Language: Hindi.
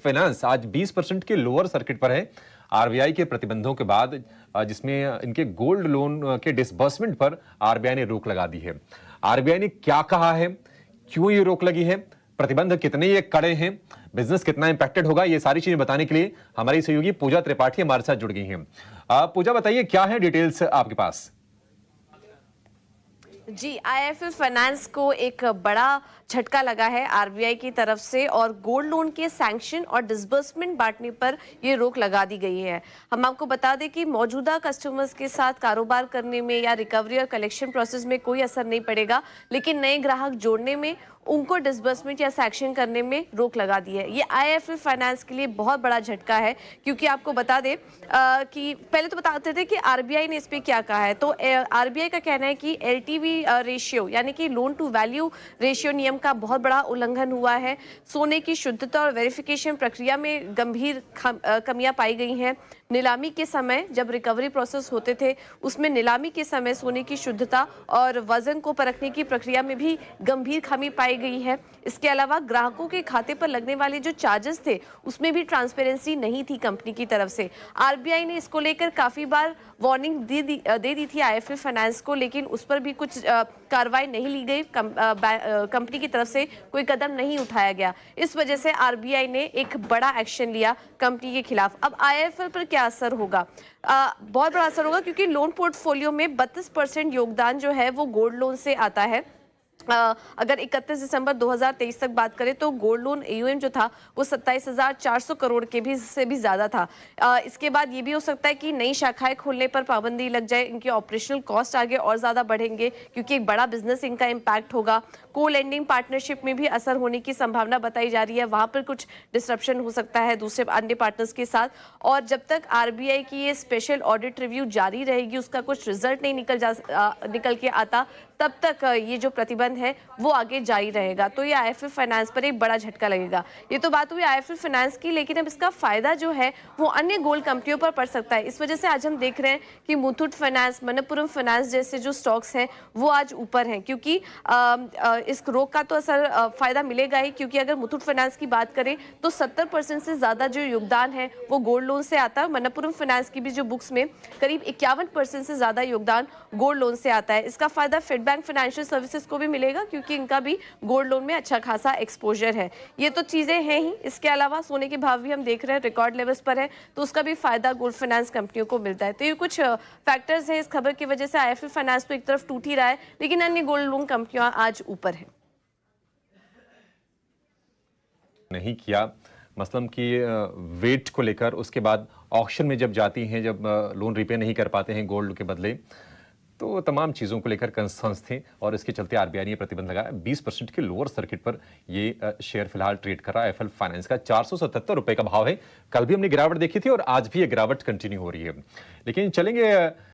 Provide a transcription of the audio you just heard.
फाइनेंस आज 20% के लोअर सर्किट पर है आरबीआई के प्रतिबंधों के बाद, जिसमें इनके गोल्ड लोन के डिसबर्समेंट पर आरबीआई ने रोक लगा दी है। आरबीआई ने क्या कहा है, क्यों ये रोक लगी है, प्रतिबंध कितने ये कड़े हैं, बिजनेस कितना इंपैक्टेड होगा, ये सारी चीजें बताने के लिए हमारी सहयोगी पूजा त्रिपाठी हमारे साथ जुड़ गई हैं। पूजा, बताइए क्या है डिटेल्स आपके पास? जी, आईआईएफएल फाइनेंस को एक बड़ा झटका लगा है आरबीआई की तरफ से और गोल्ड लोन के सैंक्शन और डिसबर्समेंट बांटने पर ये रोक लगा दी गई है। हम आपको बता दें कि मौजूदा कस्टमर्स के साथ कारोबार करने में या रिकवरी और कलेक्शन प्रोसेस में कोई असर नहीं पड़ेगा, लेकिन नए ग्राहक जोड़ने में, उनको डिसबर्समेंट या सैंक्शन करने में रोक लगा दी है। ये आईआईएफएल फाइनेंस के लिए बहुत बड़ा झटका है, क्योंकि आपको बता दें कि पहले तो बताते थे कि आरबीआई ने इस पे क्या कहा है। तो आरबीआई का कहना है कि एलटीवी रेशियो यानी कि लोन टू वैल्यू रेशियो नियम का बहुत बड़ा उल्लंघन हुआ है। सोने की शुद्धता और वेरिफिकेशन प्रक्रिया में गंभीर कमियां पाई गई हैं। नीलामी के समय जब रिकवरी प्रोसेस होते थे, उसमें नीलामी के समय सोने की शुद्धता और वजन को परखने की प्रक्रिया में भी गंभीर खामी पाई गई है। इसके अलावा ग्राहकों के खाते पर लगने वाले जो चार्जेस थे, उसमें भी ट्रांसपेरेंसी नहीं थी कंपनी की तरफ से। आरबीआई ने इसको लेकर काफी बार वार्निंग दे दी थी आईआईएफएल फाइनेंस को, लेकिन उस पर भी कुछ कार्रवाई नहीं ली गई। कंपनी की तरफ से कोई कदम नहीं उठाया गया। इस वजह से आरबीआई ने एक बड़ा एक्शन लिया कंपनी के खिलाफ। अब आईआईएफएल पर क्या असर होगा? बहुत बड़ा असर होगा, क्योंकि लोन पोर्टफोलियो में 32% योगदान जो है वो गोल्ड लोन से आता है। अगर 31 दिसंबर 2023 तक बात करें तो गोल्ड लोन एयूएम जो था वो 27,400 करोड़ के भी से भी ज्यादा था। इसके बाद ये भी हो सकता है कि नई शाखाएं खोलने पर पाबंदी लग जाए, इनके ऑपरेशनल कॉस्ट आगे और ज्यादा बढ़ेंगे, क्योंकि एक बड़ा बिजनेस इनका इम्पैक्ट होगा। को लेंडिंग पार्टनरशिप में भी असर होने की संभावना बताई जा रही है, वहां पर कुछ डिस्ट्रप्शन हो सकता है दूसरे अन्य पार्टनर्स के साथ। और जब तक आरबीआई की ये स्पेशल ऑडिट रिव्यू जारी रहेगी, उसका कुछ रिजल्ट नहीं निकल के आता, तब तक ये जो प्रतिबंध है वो आगे जारी रहेगा। तो ये आईआईएफएल फाइनेंस पर एक बड़ा झटका लगेगा। ये तो बात हुई आईआईएफएल फाइनेंस की, लेकिन अब इसका फायदा जो है वो अन्य गोल्ड कंपनियों पर पड़ सकता है। इस वजह से आज हम देख रहे हैं कि मुथूट फाइनेंस, मनप्पुरम फाइनेंस जैसे जो स्टॉक्स हैं वो आज ऊपर हैं, क्योंकि इस रोक का तो असर फायदा मिलेगा ही। क्योंकि अगर मुथूट फाइनेंस की बात करें तो 70% से ज्यादा जो योगदान है वो गोल्ड लोन से आता है। मनप्पुरम फाइनेंस की भी जो बुक्स में करीब 51% से ज्यादा योगदान गोल्ड लोन से आता है। इसका फायदा फेड बैंक फाइनेंशियल सर्विसेज को भी मिलेगा, क्योंकि इनका भी गोल्ड लोन में अच्छा खासा एक्सपोजर है। ये तो चीजें हैं ही। इसके अलावा सोने के भाव भी हम देख रहे हैं रिकॉर्ड लेवल्स पर है, तो उसका भी फायदा गोल्ड फाइनेंस कंपनियों को मिलता है। तो ये कुछ फैक्टर्स हैं इस खबर की वजह से। आईआईएफएल फाइनेंस तो एक तरफ टूट ही रहा है, लेकिन अन्य गोल्ड लोन कंपनियां आज ऊपर है। नहीं किया मसलन की वेट को लेकर, उसके बाद ऑक्शन में जब जाती हैं, जब लोन रिपे नहीं कर पाते हैं गोल्ड के बदले, तो तमाम चीज़ों को लेकर कंसर्न्स थे और इसके चलते आरबीआई ने प्रतिबंध लगाया। 20% के लोअर सर्किट पर ये शेयर फिलहाल ट्रेड कर रहा है। आईआईएफएल फाइनेंस का 477 रुपए का भाव है। कल भी हमने गिरावट देखी थी और आज भी ये गिरावट कंटिन्यू हो रही है। लेकिन चलेंगे